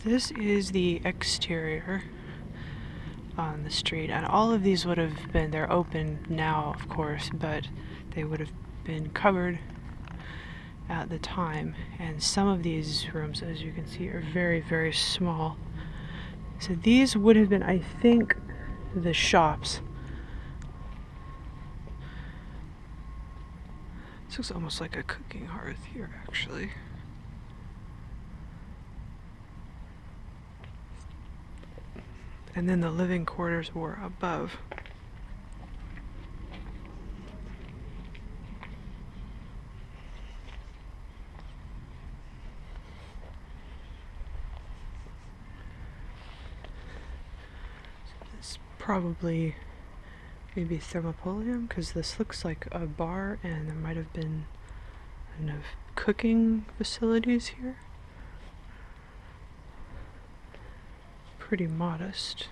This is the exterior on the street, and all of these would have been, they're open now of course, but they would have been covered at the time, and some of these rooms, as you can see, are very, very small. So these would have been, I think, the shops. This looks almost like a cooking hearth here, actually. And then the living quarters were above. This probably maybe thermopolium, because this looks like a bar and there might have been enough cooking facilities here. Pretty modest.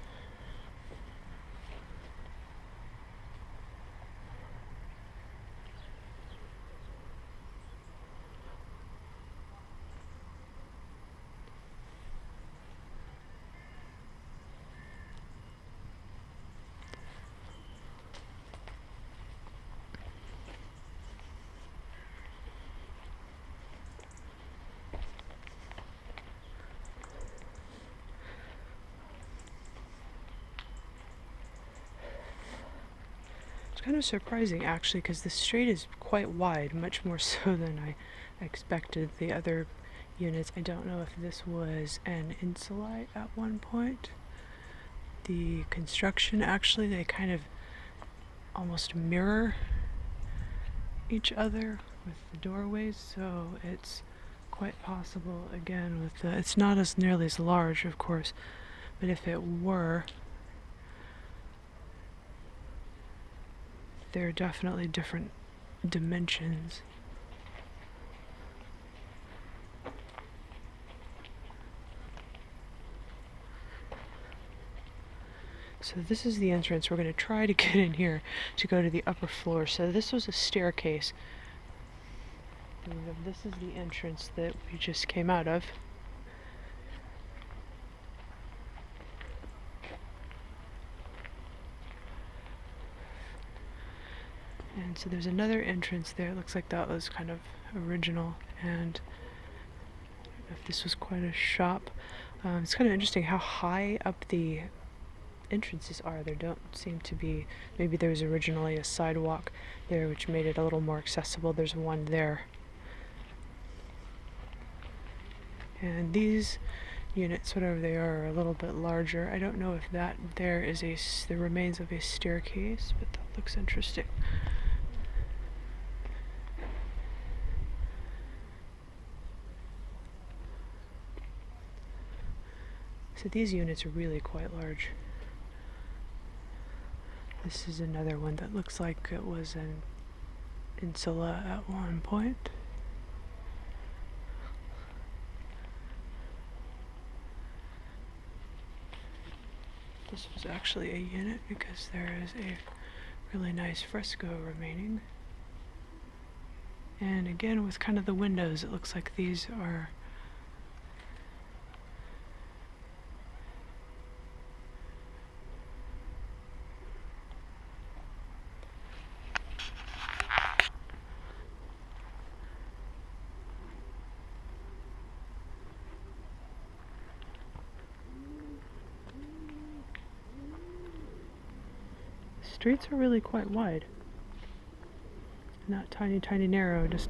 Kind of surprising actually, because the street is quite wide, much more so than I expected. The other units, I don't know if this was an insula at one point. The construction, actually, they kind of almost mirror each other with the doorways, so it's quite possible, again, with the, it's not as nearly as large, of course, but if it were, there are definitely different dimensions. So this is the entrance. We're going to try to get in here to go to the upper floor. So this was a staircase. This is the entrance that we just came out of. And so there's another entrance there. It looks like that was kind of original, and if this was quite a shop. It's kind of interesting how high up the entrances are. There don't seem to be, maybe there was originally a sidewalk there which made it a little more accessible. There's one there. And these units, whatever they are a little bit larger. I don't know if that there is the remains of a staircase, but that looks interesting. So these units are really quite large. This is another one that looks like it was an insula at one point. This was actually a unit because there is a really nice fresco remaining. And again, with kind of the windows, it looks like these are streets are really quite wide. Not tiny, tiny narrow. Just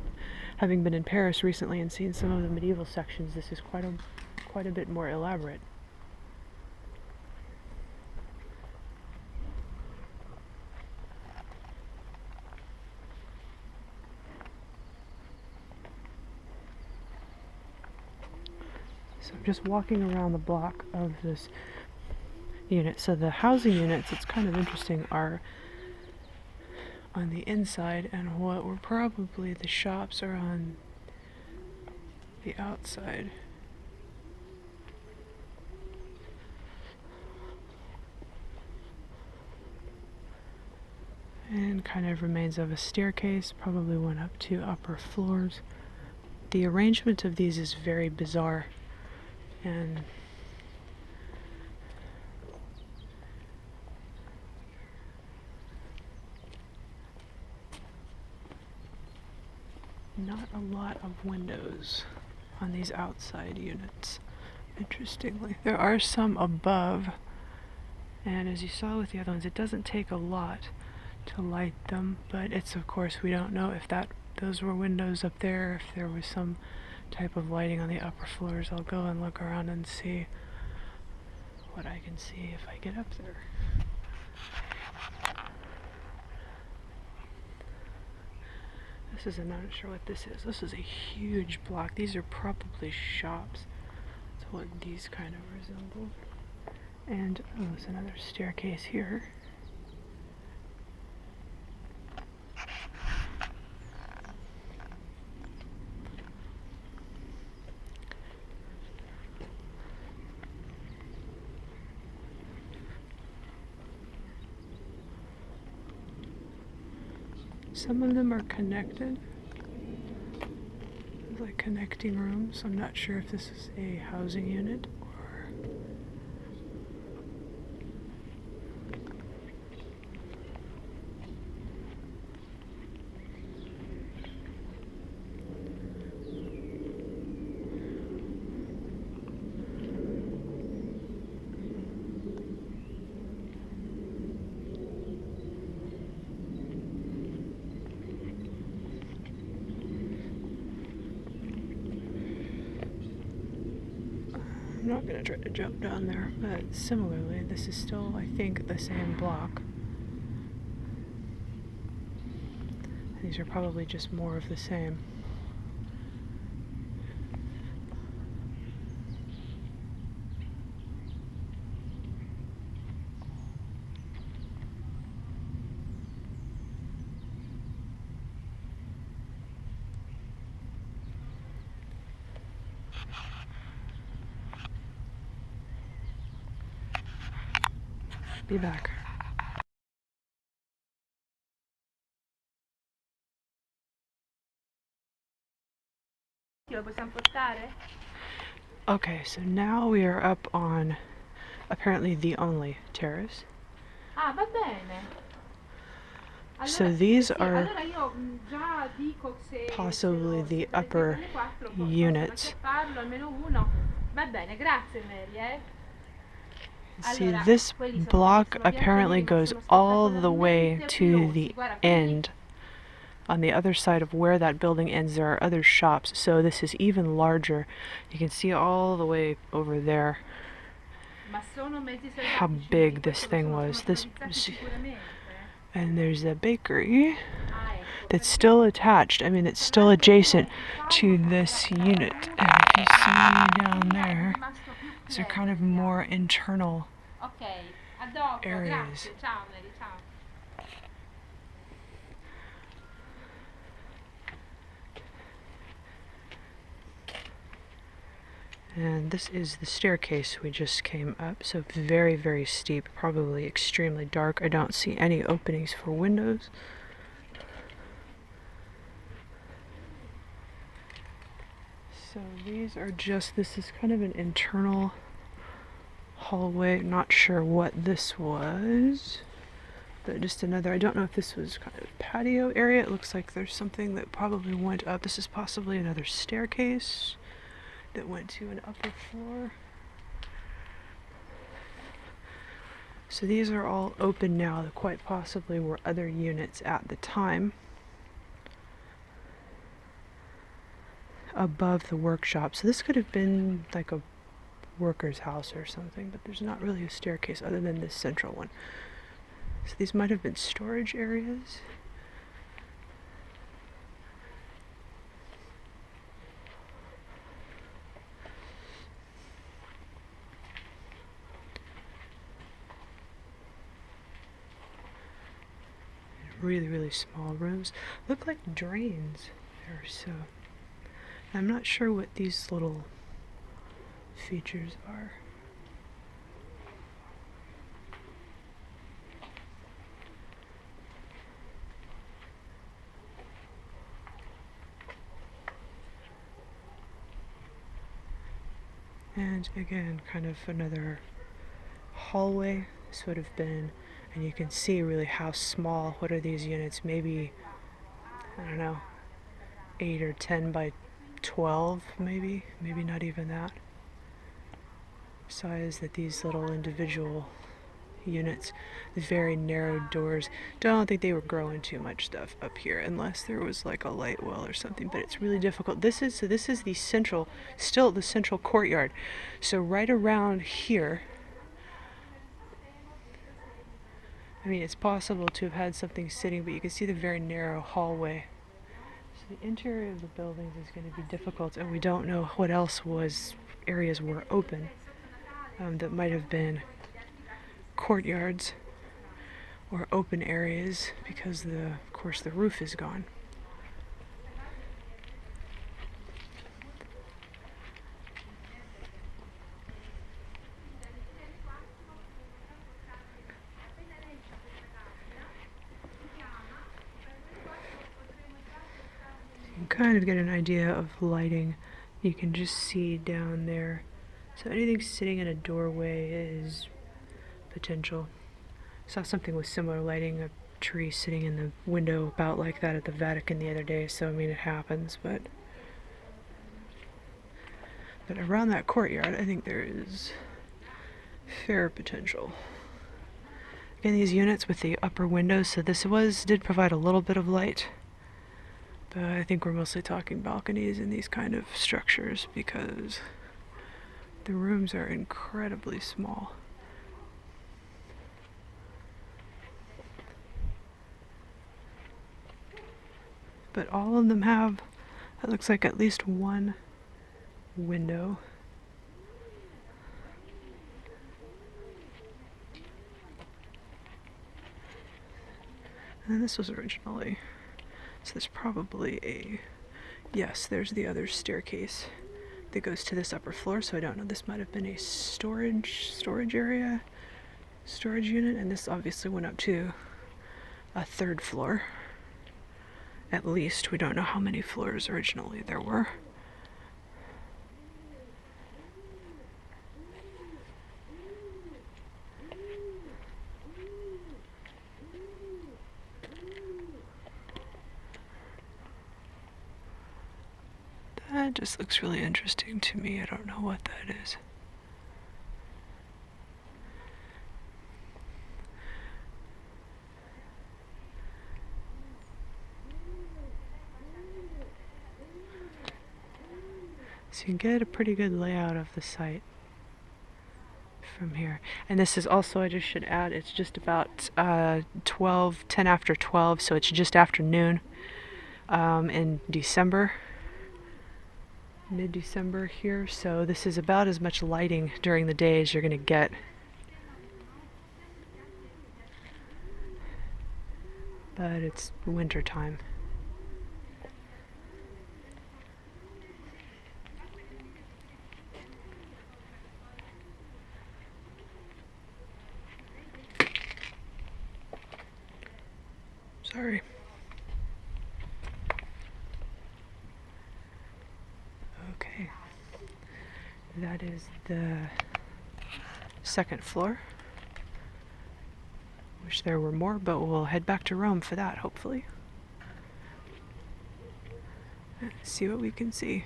having been in Paris recently and seen some of the medieval sections, this is quite a bit more elaborate. So I'm just walking around the block of this unit. So the housing units, it's kind of interesting, are on the inside, and what were probably the shops are on the outside. And kind of remains of a staircase, probably went up to upper floors. The arrangement of these is very bizarre, and not a lot of windows on these outside units, interestingly. There are some above, and as you saw with the other ones, it doesn't take a lot to light them, but it's, of course, we don't know if those were windows up there, if there was some type of lighting on the upper floors. I'll go and look around and see what I can see if I get up there. I'm not sure what this is. This is a huge block. These are probably shops. That's what these kind of resemble. And, oh, there's another staircase here. Some of them are connected. There's like connecting rooms. I'm not sure if this is a housing unit or... I'm not going to try to jump down there, but similarly, this is still, I think, the same block. These are probably just more of the same. Be back. Okay, so now we are up on apparently the only terrace. Ah, va bene. So these are possibly the upper units. See, this block apparently goes all the way to the end. On the other side of where that building ends, there are other shops, so this is even larger. You can see all the way over there how big this thing was. And there's a bakery that's still attached. I mean, it's still adjacent to this unit. And if you see down there, these are kind of more internal areas. And this is the staircase we just came up, so very, very steep, probably extremely dark. I don't see any openings for windows. So these are just, this is kind of an internal hallway. Not sure what this was, but just another, I don't know if this was kind of patio area. It looks like there's something that probably went up. This is possibly another staircase that went to an upper floor. So these are all open now. There quite possibly were other units at the time above the workshop. So this could have been like a worker's house or something, but there's not really a staircase other than this central one. So these might have been storage areas. Really, really small rooms. Look like drains there, so I'm not sure what these little features are. And again, kind of another hallway. This would have been, and you can see really how small, what are these units? Maybe, I don't know, 8 or 10 by 12, maybe not even that size, that these little individual units, the very narrow doors. Don't think they were growing too much stuff up here unless there was like a light well or something, but it's really difficult. This is the central, still the central courtyard. So right around here, I mean, it's possible to have had something sitting, but you can see the very narrow hallway. So the interior of the buildings is going to be difficult, and we don't know what else areas were open that might have been courtyards or open areas, because of course the roof is gone. You can kind of get an idea of lighting. You can just see down there. So anything sitting in a doorway is potential. Saw something with similar lighting, a tree sitting in the window about like that at the Vatican the other day, so I mean it happens, but around that courtyard I think there is fair potential. Again, these units with the upper windows, so this did provide a little bit of light, but I think we're mostly talking balconies in these kind of structures because the rooms are incredibly small. But all of them have, it looks like, at least one window. And this was originally, so there's probably yes, there's the other staircase that goes to this upper floor, so I don't know, this might have been a storage area, storage unit, and this obviously went up to a third floor. At least, we don't know how many floors originally there were. That just looks really interesting to me. I don't know what that is. So you can get a pretty good layout of the site from here. And this is also, I just should add, it's just about 10 after 12, so it's just after noon in December, mid-December here. So this is about as much lighting during the day as you're going to get. But it's winter time. Sorry. Okay. That is the second floor. Wish there were more, but we'll head back to Rome for that, hopefully. And see what we can see.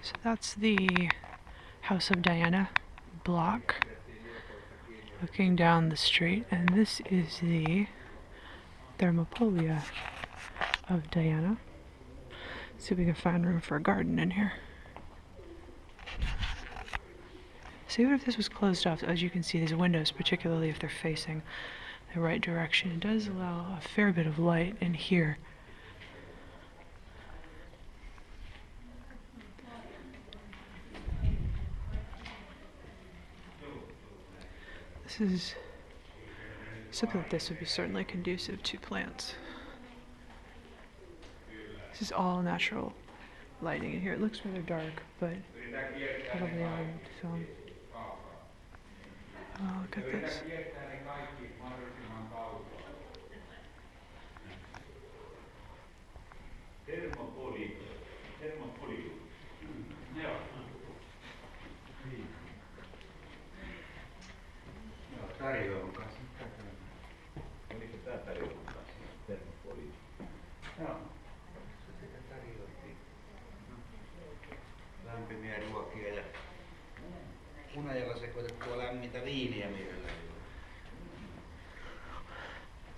So that's the House of Diana block, looking down the street, and this is the Thermopolia of Diana. See if we can find room for a garden in here. So even if this was closed off, as you can see, these windows, particularly if they're facing the right direction, it does allow a fair bit of light in here. This is something like this would be certainly conducive to plants. This is all natural lighting in here. It looks rather dark, but probably on film. Oh, look at this.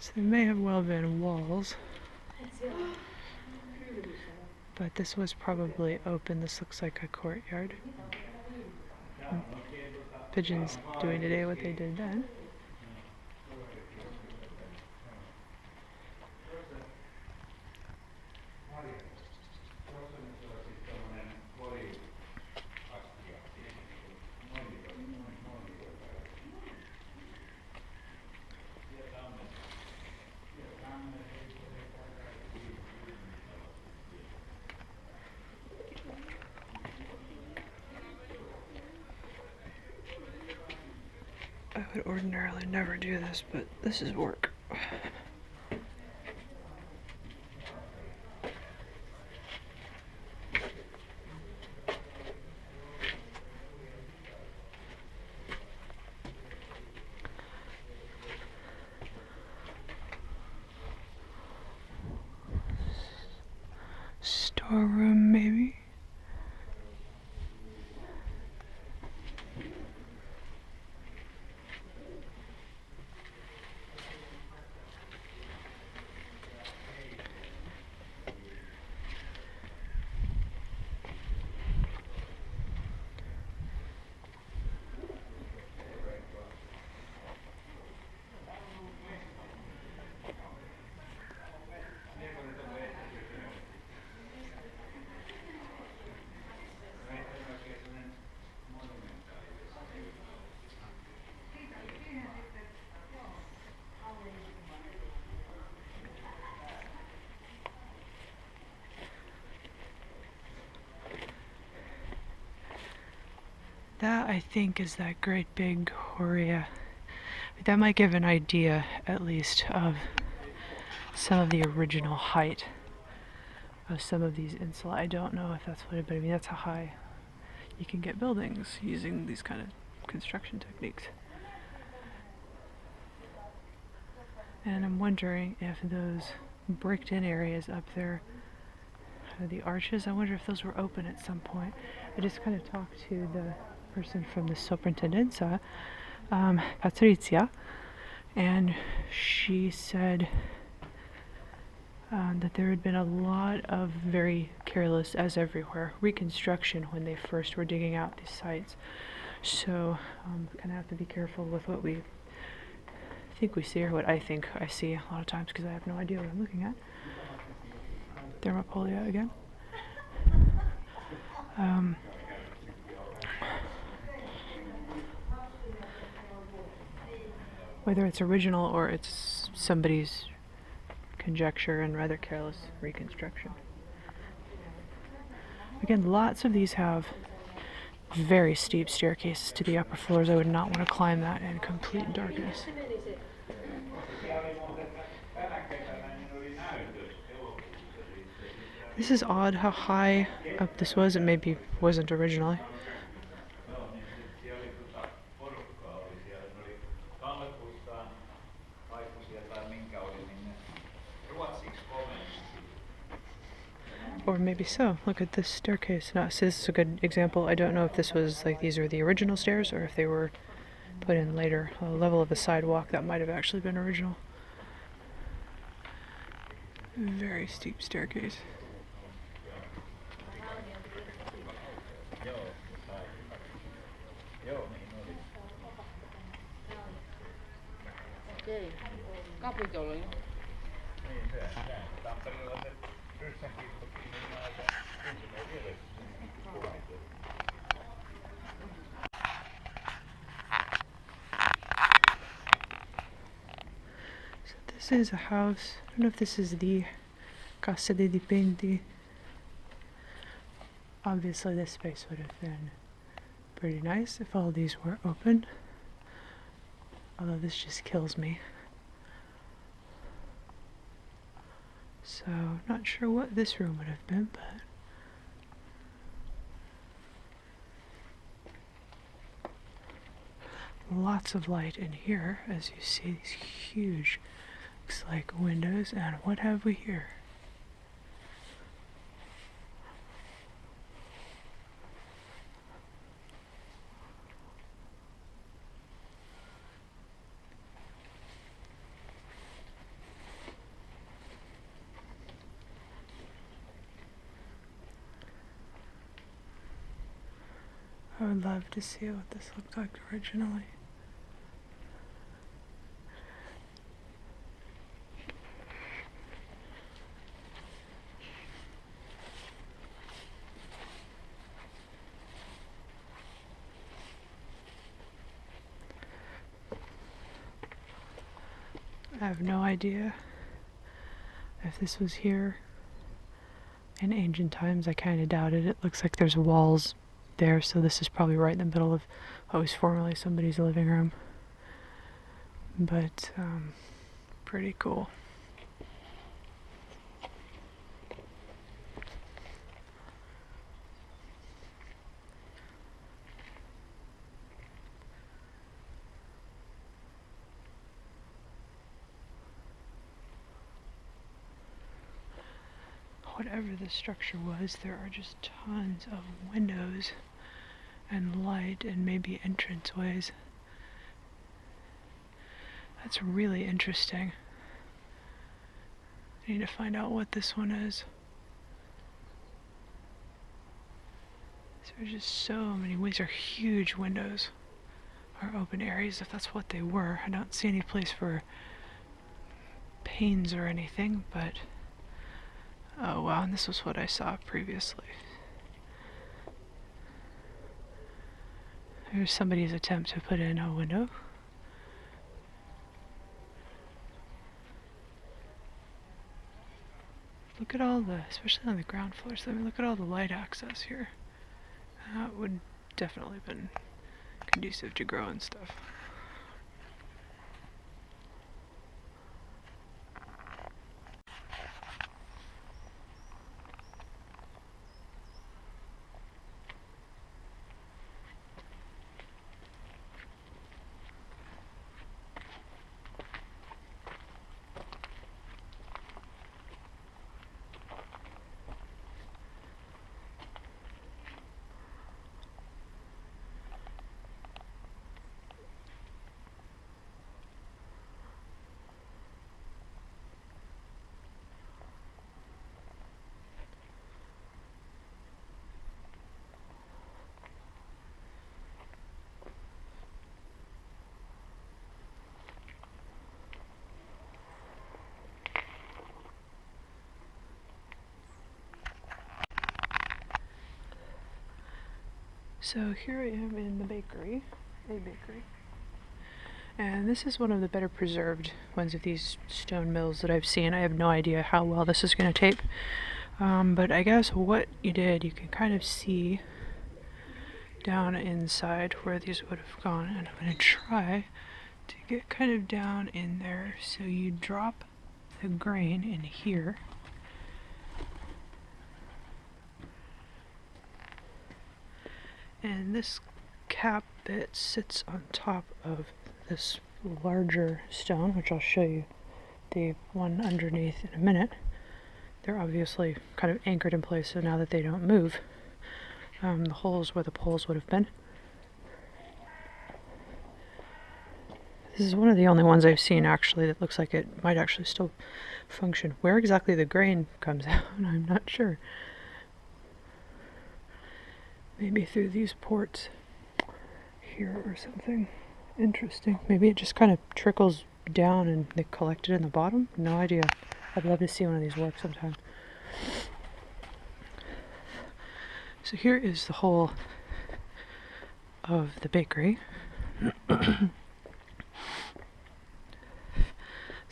So there may have well been walls, but this was probably open. This looks like a courtyard. Pigeons doing today what they did then. I would ordinarily never do this, but this is work. Storeroom, maybe? That, I think, is that great big Horia. That might give an idea, at least, of some of the original height of some of these insula. I don't know if that's what it, but I mean, that's how high you can get buildings using these kind of construction techniques. And I'm wondering if those bricked in areas up there, the arches, I wonder if those were open at some point. I just kind of talked to the person from the Soprintendenza, Patrizia, and she said that there had been a lot of very careless, as everywhere, reconstruction when they first were digging out these sites. So kind of have to be careful with what we think we see or what I think I see a lot of times because I have no idea what I'm looking at. Thermopolia again. Whether it's original or it's somebody's conjecture and rather careless reconstruction. Again, lots of these have very steep staircases to the upper floors. I would not want to climb that in complete darkness. This is odd how high up this was. It maybe wasn't originally. Or maybe so. Look at this staircase. Now, so this is a good example. I don't know if this was like these are the original stairs or if they were put in later. A level of the sidewalk that might have actually been original. Very steep staircase. Okei. Kapitoli. So this is a house. I don't know if this is the Casa dei Dipinti. Obviously this space would have been pretty nice if all these were open. Although this just kills me. So, not sure what this room would have been, but lots of light in here as you see these huge, looks like windows. And what have we here? I would love to see what this looked like originally. I have no idea if this was here in ancient times. I kind of doubt it. It looks like there's walls there, so this is probably right in the middle of what was formerly somebody's living room. But pretty cool. Whatever the structure was, there are just tons of windows and light and maybe entranceways. That's really interesting. I need to find out what this one is. There's just so many windows. Are huge windows or open areas, if that's what they were. I don't see any place for panes or anything, but oh wow, and this was what I saw previously. There's somebody's attempt to put in a window. Look at all the, especially on the ground floors, I mean, look at all the light access here. That would definitely been conducive to growing stuff. So here I am in the bakery, and this is one of the better preserved ones of these stone mills that I've seen. I have no idea how well this is going to tape, but I guess what you did, you can kind of see down inside where these would have gone, and I'm going to try to get kind of down in there. So you drop the grain in here. And this cap bit sits on top of this larger stone, which I'll show you the one underneath in a minute. They're obviously kind of anchored in place, so now that they don't move, the holes where the poles would have been. This is one of the only ones I've seen actually that looks like it might actually still function. Where exactly the grain comes out, I'm not sure. Maybe through these ports here or something. Interesting. Maybe it just kind of trickles down and they collect it in the bottom? No idea. I'd love to see one of these work sometime. So here is the whole of the bakery. This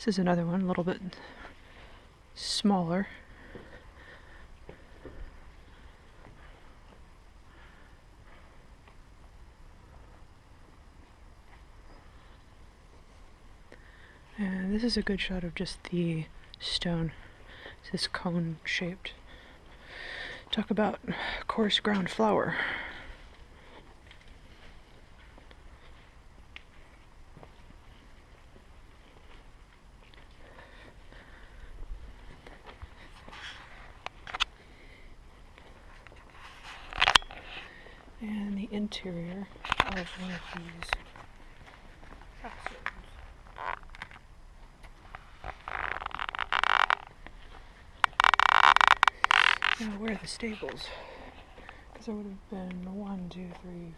is another one, a little bit smaller. And this is a good shot of just the stone. It's this cone shaped. Talk about coarse ground flour. And the interior of one of these capsules. Now, where are the stables? Because there would have been 1, 2, 3,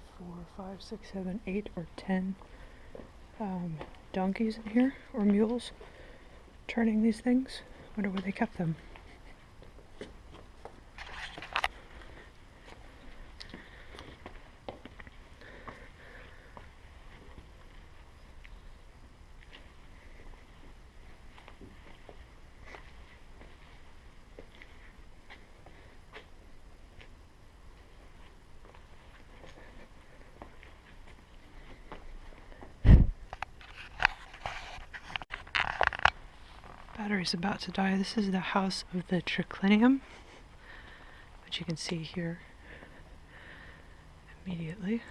4, 5, 6, 7, 8, or 10 donkeys in here, or mules, turning these things. Wonder where they kept them. Battery's about to die. This is the house of the triclinium, which you can see here immediately.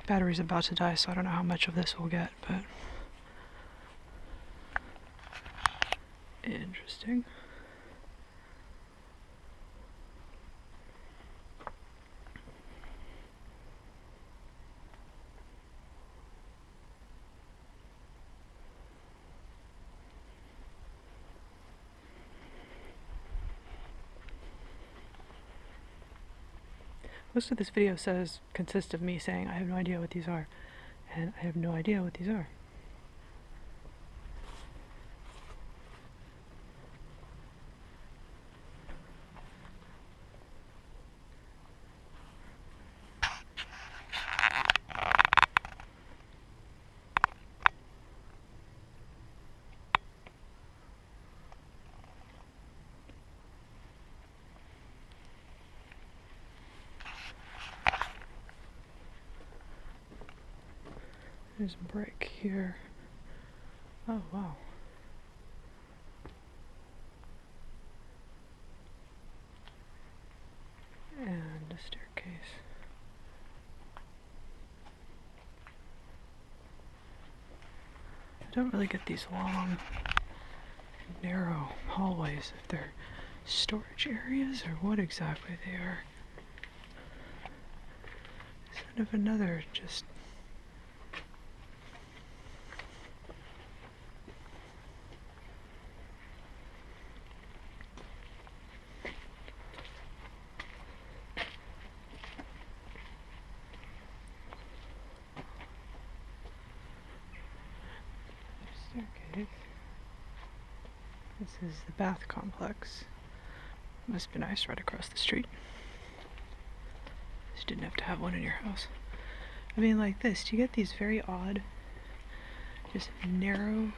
Battery's about to die, so I don't know how much of this we'll get, but interesting. Most of this video consists of me saying I have no idea what these are, and I have no idea what these are. There's a brick here. Oh, wow. And a staircase. I don't really get these long, narrow hallways, if they're storage areas or what exactly they are. Instead of another just staircase. This is the bath complex. Must be nice right across the street. You didn't have to have one in your house. I mean, like this, do you get these very odd, just narrow,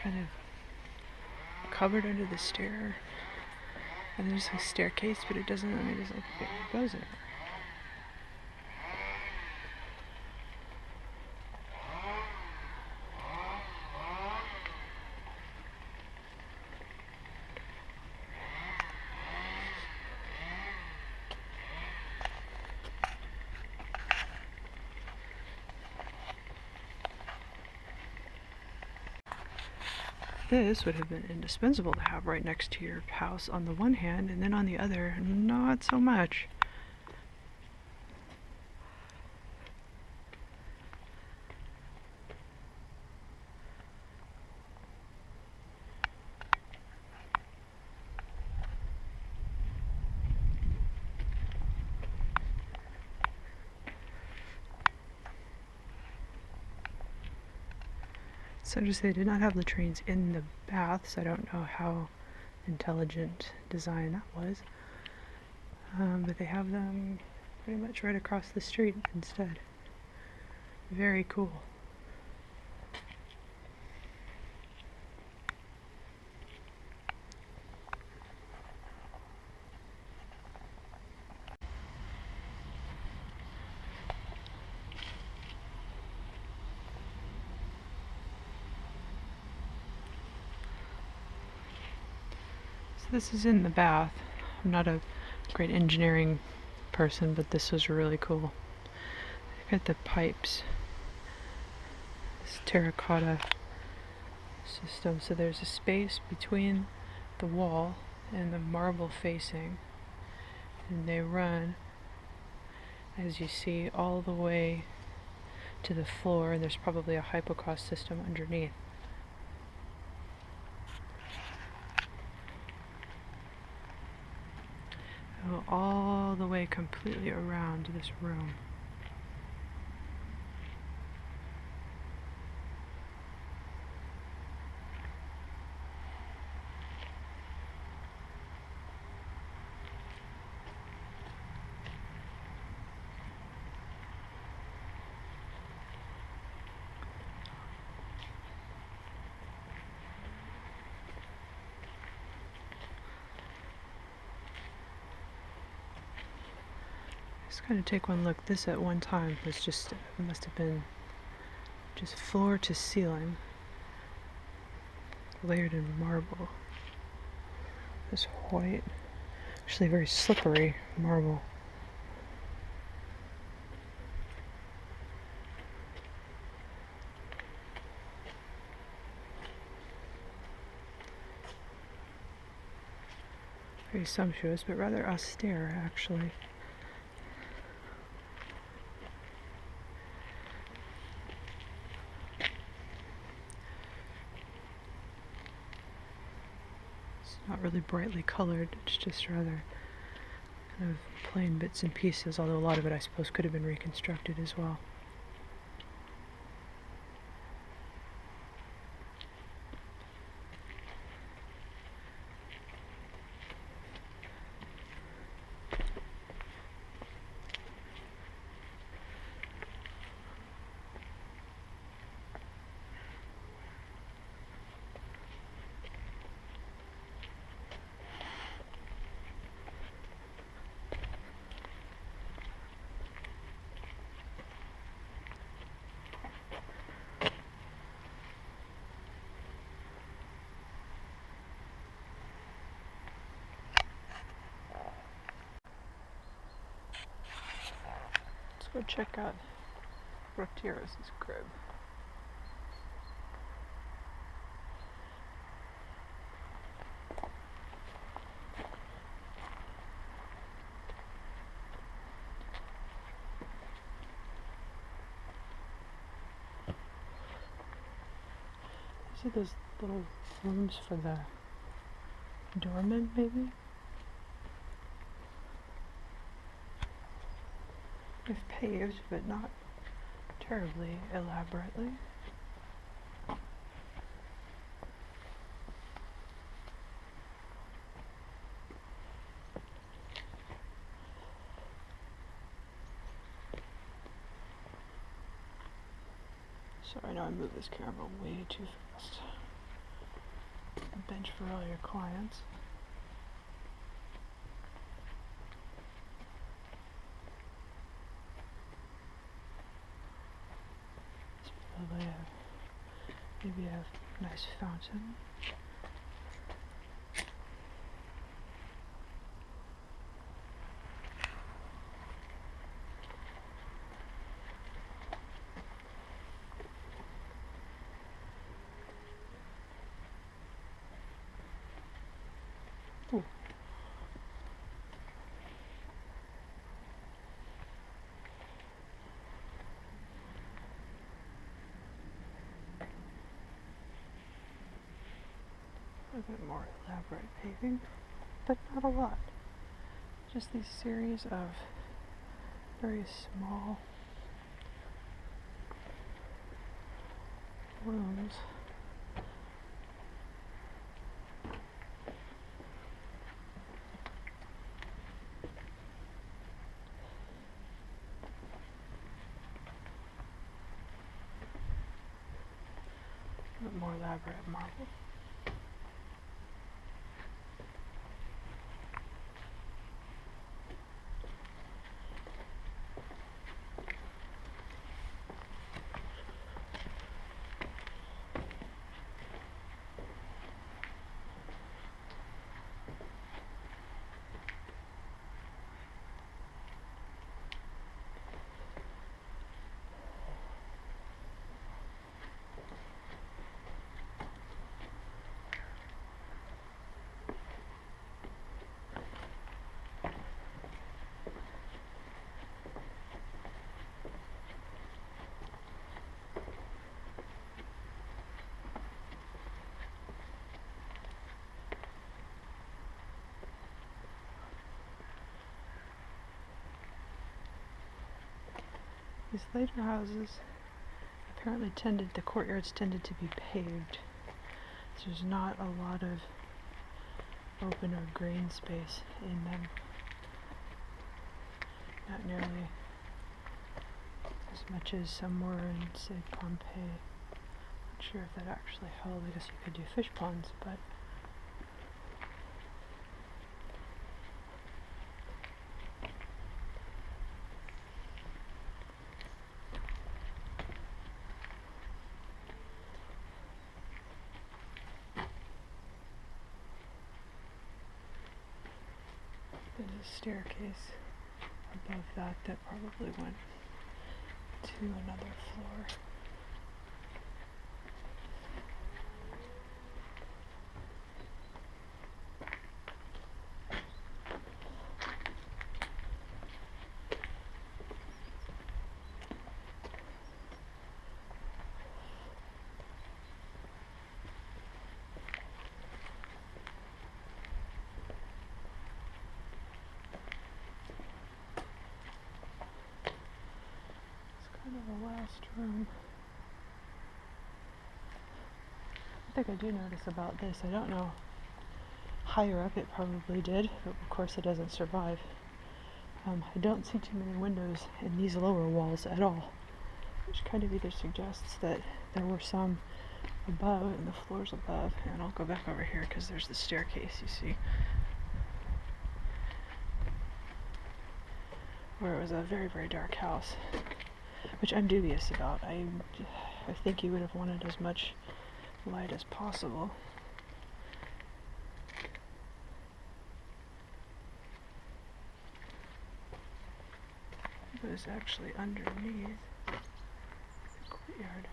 kind of covered under the stair? And there's a staircase, but it doesn't look like it goes anywhere. This would have been indispensable to have right next to your house on the one hand, and then on the other, not so much. So just they did not have latrines in the baths. I don't know how intelligent design that was. But they have them pretty much right across the street instead. Very cool. This is in the bath. I'm not a great engineering person, but this was really cool. Look at the pipes. This terracotta system. So there's a space between the wall and the marble facing, and they run, as you see, all the way to the floor, and there's probably a hypocross system underneath. Go all the way completely around this room. Just kind of take one look. This at one time was just, it must have been just floor to ceiling, layered in marble. This white, actually very slippery marble. Very sumptuous, but rather austere, actually. Not really brightly colored, it's just rather kind of plain bits and pieces, although a lot of it I suppose could have been reconstructed as well. Let's go check out Rotieros' crib. See those little rooms for the doorman, maybe? They've paved, but not terribly elaborately. Sorry, I know I moved this camera way too fast. A bench for all your clients. Maybe a nice fountain. Ooh. A bit more elaborate paving, but not a lot. Just these series of very small rooms. A bit more elaborate marble. These later houses apparently the courtyards tended to be paved. So there's not a lot of open or green space in them. Not nearly as much as somewhere in, say, Pompeii. Not sure if that actually held. I guess you could do fish ponds, but there's a staircase above that probably went to another floor. Kind of the last room. I think I do notice about this. I don't know. Higher up it probably did, but of course it doesn't survive. I don't see too many windows in these lower walls at all, which kind of either suggests that there were some above and the floors above. And I'll go back over here because there's the staircase, you see, where it was a very, very dark house, which I'm dubious about. I think you would have wanted as much light as possible. It was actually underneath the courtyard.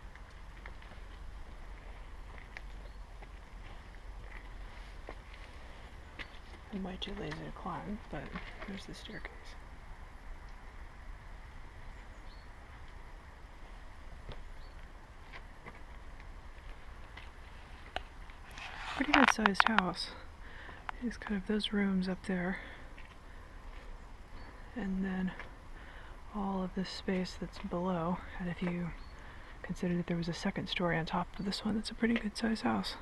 I'm way too lazy to climb, but there's the staircase. Pretty good sized house. It's kind of those rooms up there, and then all of this space that's below. And if you consider that there was a second story on top of this one, that's a pretty good sized house.